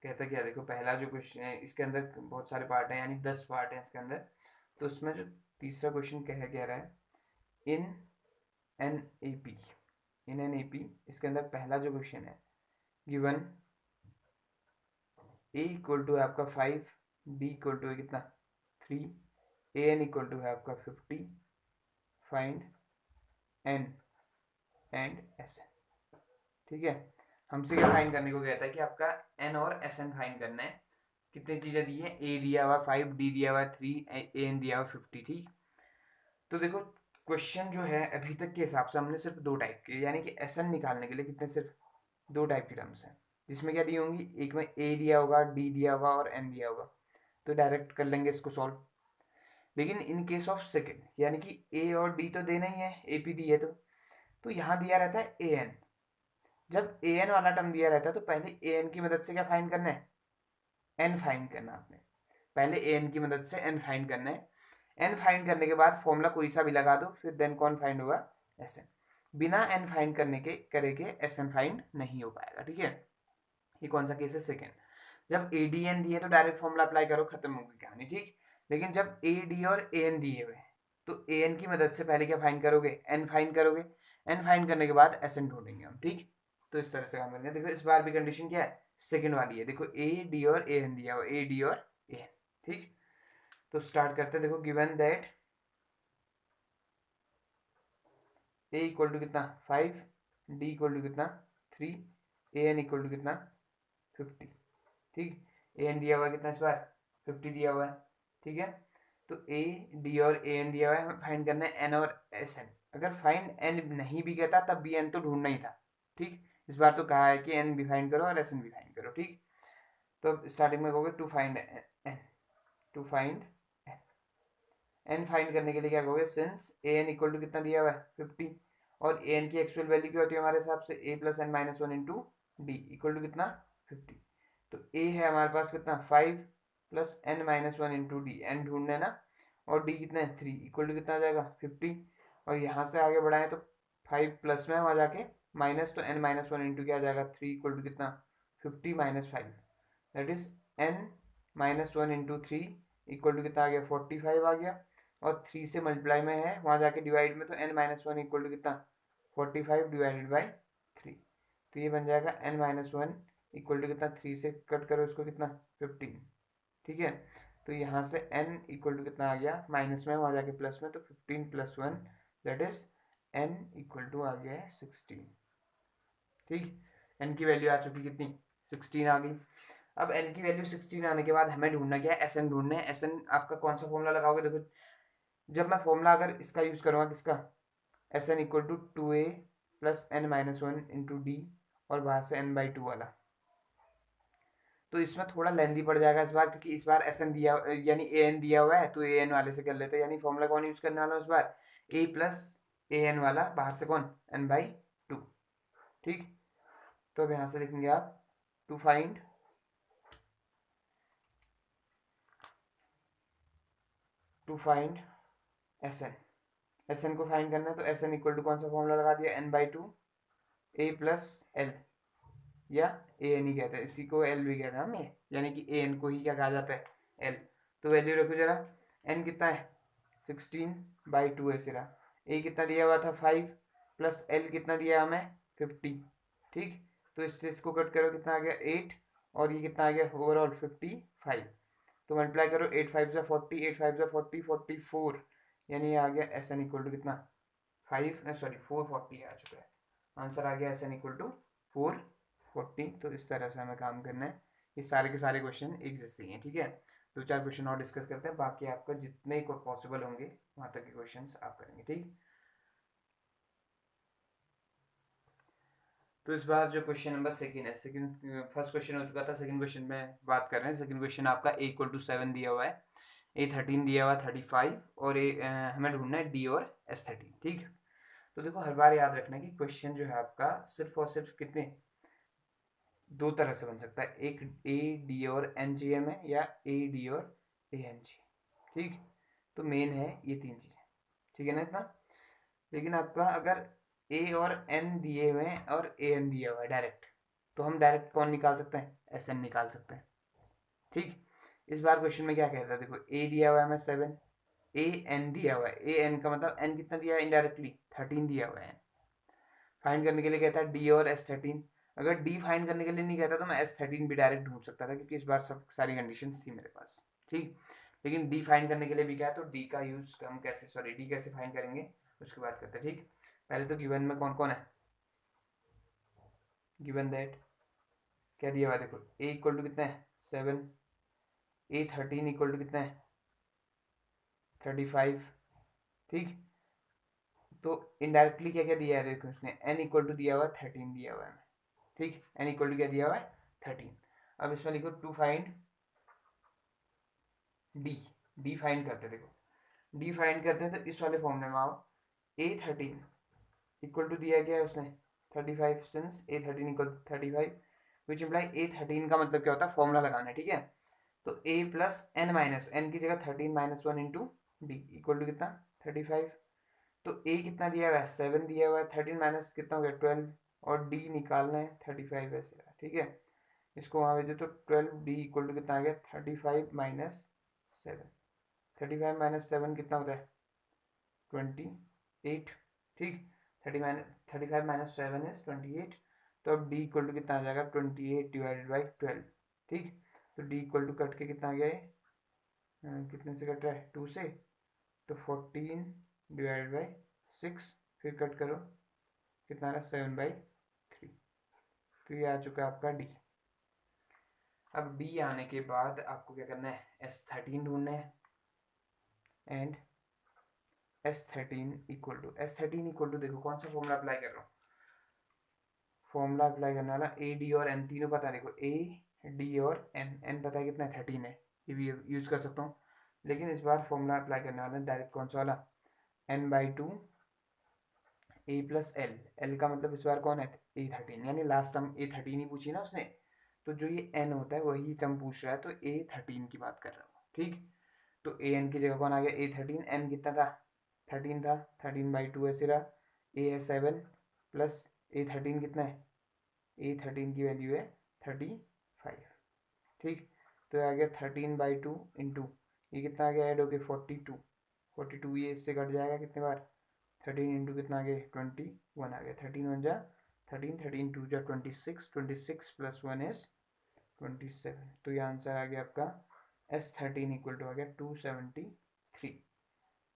कहता क्या, देखो पहला जो क्वेश्चन है इसके अंदर बहुत सारे पार्ट हैं, यानी 10 पार्ट हैं इसके अंदर। तो उसमें जो तीसरा क्वेश्चन कह रहा है, in an A P, in an A P, इसके अंदर पहला जो क्वेश्चन है, गिवन ए इक्वल टू है आपका 5, डी इक्वल टू है कितना 3, ए एन इक्वल टू है आपका 50, find N and S N. ठीक है, हमसे क्या फाइंड करने को कहता है कि आपका एन और एस एन फाइंड करना है। कितनी चीजें दी है, ए दिया हुआ 5, डी दिया हुआ 3, ए एन दिया हुआ 50। ठीक, तो देखो क्वेश्चन जो है अभी तक के हिसाब से हमने सिर्फ दो टाइप के, यानी कि एस एन निकालने के लिए कितने, सिर्फ दो टाइप की टर्म्स हैं, जिसमें क्या दी होंगी, एक में ए दिया होगा, डी दिया होगा और एन दिया होगा। तो डायरेक्ट कर लेंगे इसको सॉल्व। लेकिन इन केस ऑफ सेकेंड, यानी कि ए और डी तो देना ही है, ए पी दी है तो यहाँ दिया रहता है ए एन। जब ए एन वाला टर्म दिया रहता है तो पहले ए एन की मदद से क्या फाइंड करना है, एन फाइंड करना आपने। पहले ए एन की मदद से एन फाइंड करना है। एन फाइंड करने के बाद फॉर्मूला कोई सा भी लगा दो, फिर देन कौन फाइंड होगा, एस एन। बिना एन फाइंड करने के एस एन फाइंड नहीं हो पाएगा। ठीक है, ये कौन सा केस है, सेकेंड। जब ए डी एन दिए तो डायरेक्ट फॉर्मूला अप्लाई करो, खत्म होगी कहानी। ठीक, लेकिन जब ए डी और ए एन दिए हुए तो ए एन की मदद से पहले क्या फाइंड करोगे, एन फाइंड करोगे। एन फाइंड करने के बाद एस एन ढूंढेंगे हम। ठीक, तो इस तरह से काम करेंगे। देखो इस बार भी कंडीशन क्या है, सेकंड वाली है। देखो ए डी और ए एन दिया हुआ, ए डी और ए एन। ठीक, तो स्टार्ट करते हैं। देखो given that A equal to कितना 5, डी इक्वल टू कितना 3, ए एन इक्वल टू कितना 50। ठीक, ए एन दिया हुआ है कितना इस बार 50 दिया हुआ है। ठीक है, तो ए डी और ए एन दिया हुआ है, हमें फाइंड करना है एन और एस एन। अगर फाइंड एन नहीं भी कहता तब भी एन तो ढूंढना ही था। ठीक, इस बार तो कहा है कि एन भी फाइंड करो और एस एन भी फाइंड करो। ठीक, तो स्टार्टिंग में कहोगे to find N, to find N find करने के लिए क्या कहोगे, since A N equal to कितना दिया हुआ है 50, और ए एन की एक्चुअल वैल्यू क्या होती है हमारे हिसाब से, A plus N minus one into D equal to कितना 50। तो ए है हमारे पास कितना 5 plus N minus one into D, N ढूंढना है ना, और डी कितना है 3 इक्वल टू कितना आ जाएगा 50। और यहाँ से आगे बढ़ाएं तो 5 प्लस में वहाँ जाके माइनस, तो एन माइनस वन इंटू क्या आ जाएगा 3 इक्वल टू कितना 50 minus 5, that is N minus one into 3 equal to कितना आ गया 45 आ गया। और 3 से मल्टीप्लाई में है, वहाँ जाके डिवाइड में, तो n minus one equal to कितना 45 डिवाइडेड बाई 3। तो ये बन जाएगा n minus one equal to कितना, 3 से कट करो इसको कितना 15। ठीक है, तो यहाँ से n इक्वल टू कितना आ गया माइनस में, वहाँ जाके प्लस में, तो 15 plus one that is n equal to आ गया है 16। ठीक, n की वैल्यू आ चुकी कितनी 16 आ गई। अब n की वैल्यू 16 आने के बाद हमें ढूंढना क्या है, एस एन ढूंढना है। एस एन आपका कौन सा फॉर्मूला लगाओगे, देखो जब मैं फॉर्मूला अगर इसका यूज करूँगा, किसका, S N equal to 2a plus N minus one into D, और बाहर से n बाई टू वाला, तो इसमें थोड़ा लेंदी पड़ जाएगा इस बार, क्योंकि इस बार एस एन दिया यानी ए एन दिया हुआ है, तो ए एन वाले से कर लेते हैं। यानी फॉर्मूला कौन यूज करने वाला है इस बार, ए प्लस ए एन वाला, बाहर से कौन n बाई टू। ठीक, तो अब यहाँ से लिखेंगे आप to find S N. S N को फाइंड करना है, तो एस एन इक्वल टू कौन सा फॉर्मूला लगा दिया, n by two A plus L, या ए एन ही कहते हैं, इसी को एल भी कहते हैं हम, ये यानी कि ए एन को ही क्या कहा जाता है, एल। तो वैल्यू रखो जरा, एन कितना है 16 बाई टू है सिरा, ए कितना दिया हुआ था 5 प्लस एल कितना दिया हमें 50। ठीक, तो इससे इसको कट करो कितना आ गया 8, और ये कितना आ गया ओवरऑल 55। तो मल्टीप्लाई करो 8 5 जा 40, 8 5 जा 40, 44, यानी ये आ गया एस एन इक्वल टू कितना 440 आ चुका है। आंसर आ गया एस एन इक्वल टू 440। तो इस तरह से हमें काम करना है। ये सारे के सारे क्वेश्चन एक जैसे ही हैं। ठीक है, दो चार क्वेश्चन और डिस्कस करते हैं, बाकी आपका जितने पॉसिबल होंगे वहाँ तक के क्वेश्चन आप करेंगे, ठीक। तो इस बार जो क्वेश्चन नंबर सेकंड है, सेकंड फर्स्ट क्वेश्चन हो चुका था, सेकंड क्वेश्चन में बात कर रहे हैं। सेकंड क्वेश्चन आपका a इक्वल टू 7 दिया हुआ है, A13 दिया हुआ है 35, और हमें ढूंढना है D और S13, ठीक। तो देखो हर बार याद रखना कि क्वेश्चन जो है आपका सिर्फ और सिर्फ कितने दो तरह से बन सकता है, एक ए डी और एन जी में, या ए डी और ए एन जी, ठीक। तो मेन है ये तीन चीज़ें, ठीक है ना इतना। लेकिन आपका अगर ए और एन दिए हुए हैं और ए एन दिया हुआ है डायरेक्ट, तो हम डायरेक्ट कौन निकाल सकते हैं, एस एन निकाल सकते हैं, ठीक। इस बार क्वेश्चन में क्या कहता है, देखो ए दिया हुआ है हमें 7, ए एन दिया हुआ है, ए एन का मतलब एन कितना दिया है इनडायरेक्टली 13 दिया हुआ है। फाइंड करने के लिए कहता है डी और S13। अगर डी फाइंड करने के लिए नहीं कहता तो मैं S13 भी डायरेक्ट ढूंढ सकता था, क्योंकि इस बार सब सारी कंडीशंस थी मेरे पास, ठीक। लेकिन डी फाइंड करने के लिए भी क्या है, तो डी का यूज हम कैसे, सॉरी डी कैसे फाइंड करेंगे उसकी बात करते हैं, ठीक। पहले तो गिवन में कौन कौन है, गिवन दैट क्या दिया हुआ है, देखो ए इक्वल टू कितना है 7, A13 इक्वल टू कितना है 35, ठीक। तो इनडायरेक्टली क्या क्या दिया है, देखो उसने एन इक्वल टू दिया हुआ है 13 दिया हुआ है, ठीक। एन इक्वल टू क्या दिया हुआ है 13। अब इसमें लिखो to find D, D find करते हैं, देखो डी फाइंड करते हैं तो इस वाले फॉर्मूले में आओ, A13 इक्वल टू दिया गया है उसने 35, सिंस A13 इक्वल 35, विच इम्प्लाई A13 का मतलब क्या होता है, फॉर्मूला लगाना है, ठीक है। तो A plus N minus N की जगह 13 minus 1 into D equal to कितना 35। तो A कितना दिया हुआ है 7 दिया हुआ है, 13 माइनस कितना हो गया 12, और D निकालना है 35 ऐसे, ठीक है। इसको वहाँ भेजो तो 12D इक्वल टू कितना आ गया 35 माइनस 7, 35 माइनस 7 कितना होता है 28, ठीक। 35 माइनस 7 इज 28। तो अब D इक्वल टू कितना आ जाएगा 28 डिवाइडेड बाई 12, ठीक। तो D इक्वल टू कट के कितना आ गया है, कितने से कट रहा है 2 से, तो 14 डिवाइडेड बाई 6, फिर कट करो कितना आ रहा है 7/3। तो ये आ चुका है आपका D। अब D आने के बाद आपको क्या करना है, S13 ढूंढना है, एंड S13 इक्वल टू देखो कौन सा फॉर्मूला अप्लाई कर रहा हूँ, फॉर्मूला अप्लाई करने वाला ए डी और एन तीनों पता है, देखो ए डी और एन, एन पता है कितना है 13 है, ये भी यूज कर सकता हूँ। लेकिन इस बार फॉर्मूला अप्लाई करने वाला है डायरेक्ट कौन सा वाला, n/2 ए प्लस एल, एल का मतलब इस बार कौन है A13, यानी लास्ट टर्म A13 ही पूछी ना उसने, तो जो ये n होता है वही टर्म पूछ रहा है, तो A13 की बात कर रहा हूँ, ठीक। तो ए एन की जगह कौन आ गया A13, एन कितना था 13 था, 13/2 ऐसे रहा, ए है 7 प्लस A13 कितना है, A13 की वैल्यू है 35, ठीक। तो आ गया 13/2 इंटू ये कितना आ गया ऐड हो गया 42, ये इससे कट जाएगा कितने बार 13 इंटू कितना आ गया 21 आ गया, 13 1 जा 13, 13 2 जा 26, 26 प्लस 1 इज 27। तो ये आंसर आ गया आपका S13 इक्वल टू आ गया 273।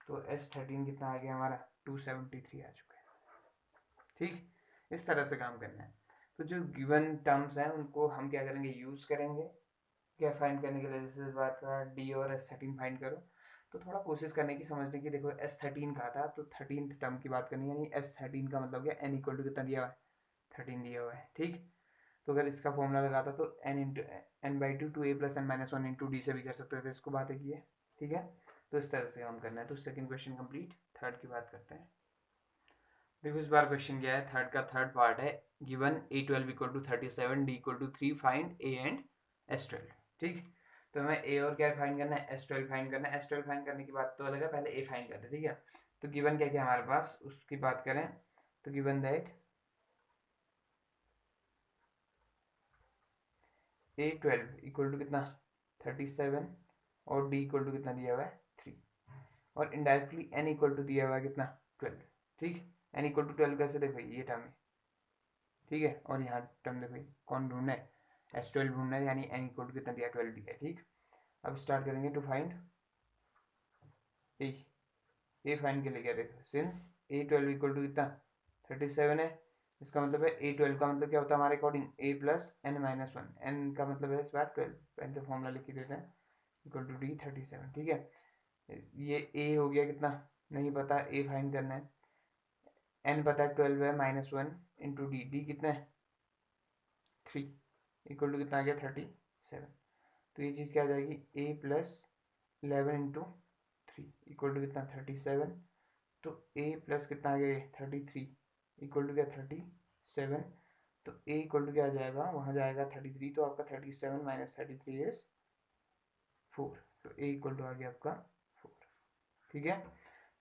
तो S13 कितना आ गया हमारा 273 आ चुका है, ठीक। इस तरह से काम करना है। तो जो गिवन टर्म्स हैं उनको हम क्या करेंगे, यूज़ करेंगे क्या फाइंड करने के लिए, जैसे इस बात का D और S13 फाइंड करो, तो थोड़ा कोशिश करने की, समझने की। देखो S13 कहा था तो 13th टर्म की बात करनी है, यानी S13 का मतलब क्या, n इक्वल टू कितना दिया हुआ है 13 दिया हुआ है, ठीक। तो अगर इसका फॉर्मूला लगाता तो n into n/2 two a plus n minus 1 into d से भी कर सकते थे, इसको बात की है, ठीक है। तो इस तरह से काम करना है। तो सेकंड क्वेश्चन कंप्लीट, थर्ड की बात करते हैं। देखो इस बार क्वेश्चन क्या है, थर्ड का थर्ड पार्ट है, given A12 equal to 37, D equal to 3, find A and S12, ठीक। तो हमें A और क्या फाइंड करना है, S12 फाइंड करना है। S12 फाइंड करने की बात तो अलग है, पहले A फाइंड करते हैं, ठीक है। तो गिवन क्या क्या हमारे पास उसकी बात करें, तो given that A12 equal to कितना 37, और D इक्वल टू कितना दिया हुआ है 3, और इनडायरेक्टली N इक्वल टू दिया हुआ है कितना 12, ठीक। N इक्वल टू 12 कैसे, देखो ये टर्म है, ठीक है। और यहाँ टर्म देखो कौन ढूंढना है, S12 ढूंढना है, यानी n इक्वल टू कितना दिया 12 दिया है, ठीक। अब स्टार्ट करेंगे टू फाइंड ए फाइंड के लिए क्या, देखो सिंस A12 इक्वल टू कितना 37 है, इसका मतलब है A12 का मतलब क्या होता है हमारे according a plus n minus 1, n का मतलब है इस बार 12, पहले फॉर्मूला लिख के देते हैं, इक्वल टू डी 37, ठीक है। ये ए हो गया कितना, नहीं पता, ए फाइंड करना है। एन पता है 12 है, -1 इंटू डी, डी कितना है 3, इक्वल टू कितना आ गया 37। तो ये चीज़ क्या आ जाएगी, ए प्लस 11 इंटू 3 इक्वल टू कितना 37। तो ए प्लस कितना आ गया 33 इक्वल टू क्या 37। तो ए इक्वल टू क्या आ जाएगा, वहाँ जाएगा 33, तो आपका 37 माइनस 33 इज 4। तो ए इक्वल टू आ गया आपका 4, ठीक है।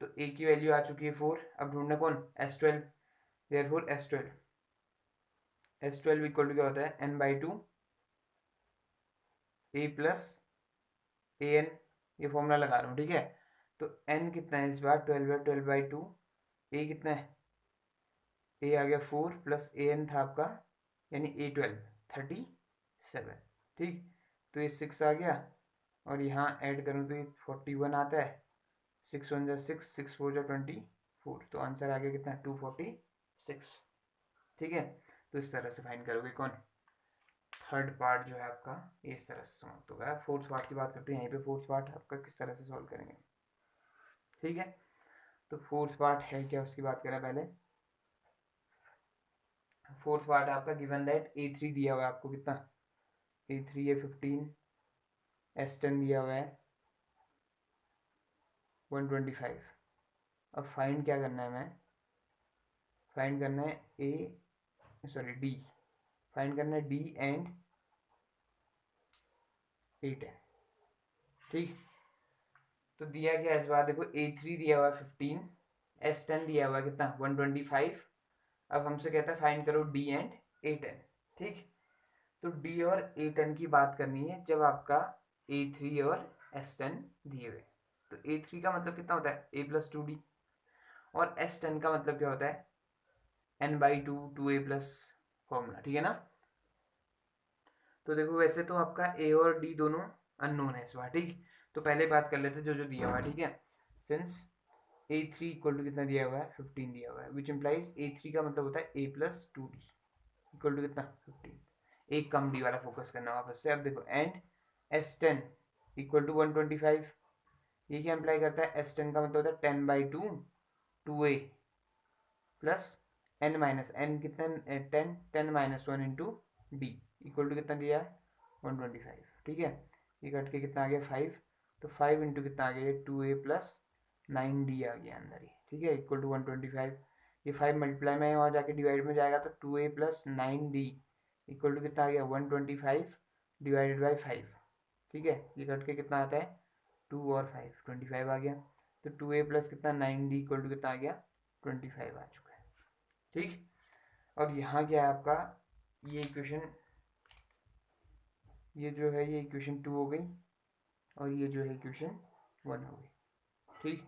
तो ए की वैल्यू आ चुकी है 4। अब ढूंढना कौन, S12, therefore S12 equal to क्या होता है n/2 a प्लस an, ये फॉर्मूला लगा रहा हूँ, ठीक है। तो n कितना है इस बार 12 है, 12/2, a कितना है, a आ गया 4 प्लस an था आपका, यानी A12 37, ठीक। तो ये 6 आ गया, और यहाँ ऐड करूँ तो ये 41 आता है, 6 1 जा 6, 6 4 जा 24, तो आंसर आ गया कितना 246, ठीक है। तो इस तरह से फाइंड करोगे कौन, थर्ड पार्ट जो है आपका, ये इस तरह से समाप्त होगा। फोर्थ पार्ट की बात करते हैं, यहीं पे फोर्थ पार्ट आपका किस तरह से सॉल्व करेंगे, ठीक है। तो फोर्थ पार्ट है क्या, उसकी बात करें पहले। फोर्थ पार्ट आपका गिवन दैट A3 दिया हुआ है आपको, कितना A3 है 15, S10 दिया हुआ है 125। अब फाइंड क्या करना है, मैं फाइंड करना है D, फाइंड करना है D एंड A10, ठीक। तो दिया क्या इस बार, देखो A3 दिया हुआ है 15, S10 दिया हुआ है कितना 125। अब हमसे कहता है फाइंड करो D एंड A10, ठीक। तो D और A10 की बात करनी है जब आपका A3 और S10 दिए हुए। तो A3 का मतलब कितना होता है A+2D, और S10 का मतलब क्या होता है n/2 2a+ फॉर्मूला, ठीक है ना। तो देखो वैसे तो आपका A और D दोनों अननोन है इस बार, ठीक। तो पहले बात कर लेते जो जो दिया हुआ है, ठीक है। सिंस A3 इक्वल टू कितना दिया हुआ है 15 दिया हुआ है, विच इम्प्लाइज A3 का मतलब होता है A+2D इक्वल टू कितना 15। एक कम डी वाला फोकस करना वापस से। अब देखो एंड S10 इक्वल टू 125, ये क्या इम्प्लाई करता है, S10 का मतलब होता है 10/2 2a प्लस n कितना 10 इंटू डी इक्वल टू कितना दिया है 125, ठीक है। ये कट के कितना आ गया 5, तो 5 इंटू कितना आ गया 2a प्लस 9d आ गया अंदर ही, ठीक है, इक्वल टू 125। ये 5 मल्टीप्लाई में वहाँ जाके डिवाइड में जाएगा, तो 2a plus 9d equal to कितना आ गया 125 डिवाइडेड बाई 5, ठीक है। ये कट के कितना आता है 2 और 5 25 आ गया। तो 2a प्लस कितना 9d इक्वल टू कितना आ गया 25 आ चुका है, ठीक। और यहाँ क्या है आपका, ये इक्वेशन, ये जो है ये इक्वेशन 2 हो गई, और ये जो है इक्वेशन 1 हो गई, ठीक।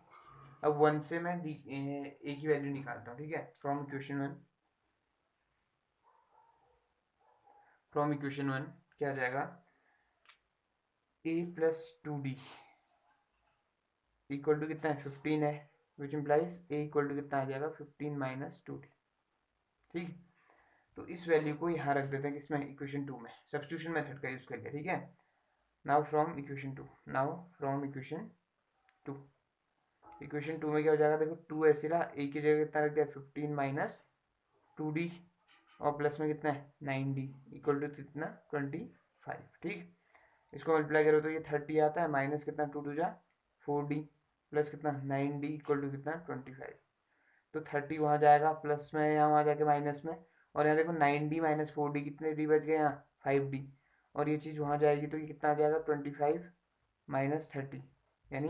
अब 1 से मैं ए की वैल्यू निकालता हूँ, ठीक है। फ्रॉम इक्वेशन 1 क्या आ जाएगा A+2D इक्वल टू कितना है 15 है, which implies A equal to कितना आ जाएगा 15 माइनस 2D, ठीक। तो इस वैल्यू को यहाँ रख देते हैं किसमें, इक्वेशन 2 में, सब्स्टिट्यूशन मेथड का यूज कर लिया, ठीक है। नाउ फ्रॉम इक्वेशन 2 इक्वेशन 2 में क्या हो जाएगा, देखो 2 ऐसे रहा, ए की जगह कितना रख दिया 15 माइनस 2D, और प्लस में कितना है 9D इक्वल टू कितना 25, ठीक। इसको मल्टीप्लाई करो तो ये 30 आता है, माइनस कितना 2 2 जा 4D प्लस कितना 9D इक्वल टू कितना 25। तो 30 वहाँ जाएगा प्लस में, यहाँ वहाँ जाके माइनस में, और यहाँ देखो 9D माइनस 4D कितने डी बच गए यहाँ 5D, और ये चीज़ वहाँ जाएगी तो ये कितना आ जाएगा 25 माइनस 30, यानी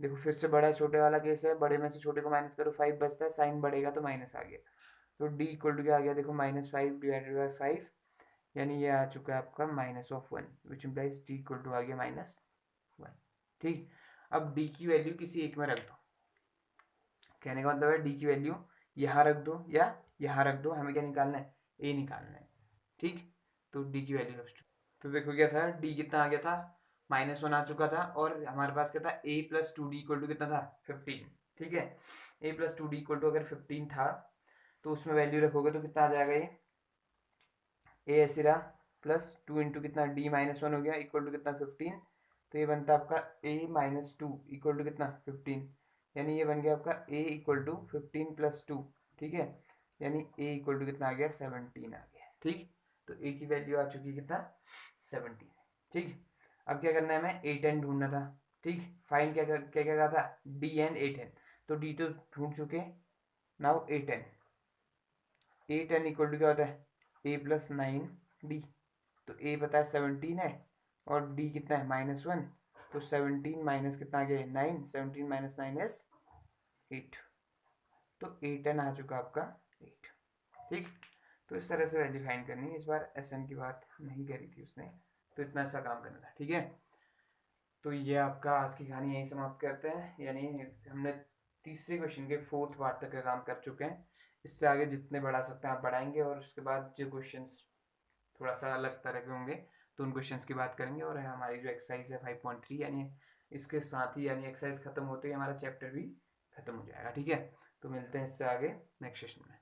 देखो फिर से बड़ा छोटे वाला केस है, बड़े में से छोटे को माइनस करो 5 बचता है, साइन बढ़ेगा तो माइनस आ गया। तो D इक्वल टू क्या आ गया देखो -5 डिवाइडेड बाई 5, यानी ये आ चुका है आपका -1, which implies D equal to आ गया -1, ठीक। अब D की वैल्यू किसी एक में रख दो, कहने का मतलब है D की वैल्यू यहाँ रख दो या यहाँ रख दो, हमें क्या निकालना है A निकालना है, ठीक। तो D की वैल्यू रख, तो देखो क्या था D कितना आ गया था -1 आ चुका था, और हमारे पास क्या था A+2D इक्वल टू कितना था 15, ठीक है। A+2D इक्वल टू अगर 15 था तो उसमें वैल्यू रखोगे तो कितना आ जाएगा, ये A ऐसे रहा प्लस 2 इंटू कितना D -1 हो गया इक्वल टू कितना 15, तो ये बनता है आपका a-2 इक्वल टू कितना 15, यानी ये बन गया आपका a इक्वल टू 15 प्लस 2, ठीक है, यानी a इक्वल टू कितना आ गया 17 आ गया, ठीक। तो a की वैल्यू आ चुकी है कितना 17, ठीक। अब क्या करना है, हमें a10 ढूंढना था, ठीक। फाइंड क्या क्या क्या कहा था, d एंड a10, तो d तो ढूंढ चुके, नाउ a10 इक्वल टू क्या होता है a प्लस 9d, तो a पता है 17 है और d कितना है -1, तो 17 माइनस कितना आ गया 9, 17 माइनस 9 इज 8, तो a10 आ चुका आपका 8, ठीक। तो इस तरह से वैल्यू फाइंड करनी है, इस बार एसएन की बात नहीं करी थी उसने, तो इतना सा काम करना था, ठीक है। तो ये आपका आज की कहानी यही समाप्त करते हैं, यानी हमने तीसरे क्वेश्चन के 4th पार्ट तक का काम कर चुके हैं। इससे आगे जितने बढ़ा सकते हैं आप बढ़ाएंगे, और उसके बाद जो क्वेश्चंस थोड़ा सा अलग तरह के होंगे तो उन क्वेश्चंस की बात करेंगे। और हमारी जो एक्सरसाइज है 5.3, यानी इसके साथ ही यानी एक्सरसाइज खत्म होते ही हमारा चैप्टर भी खत्म हो जाएगा, ठीक है। तो मिलते हैं इससे आगे नेक्स्ट सेशन में।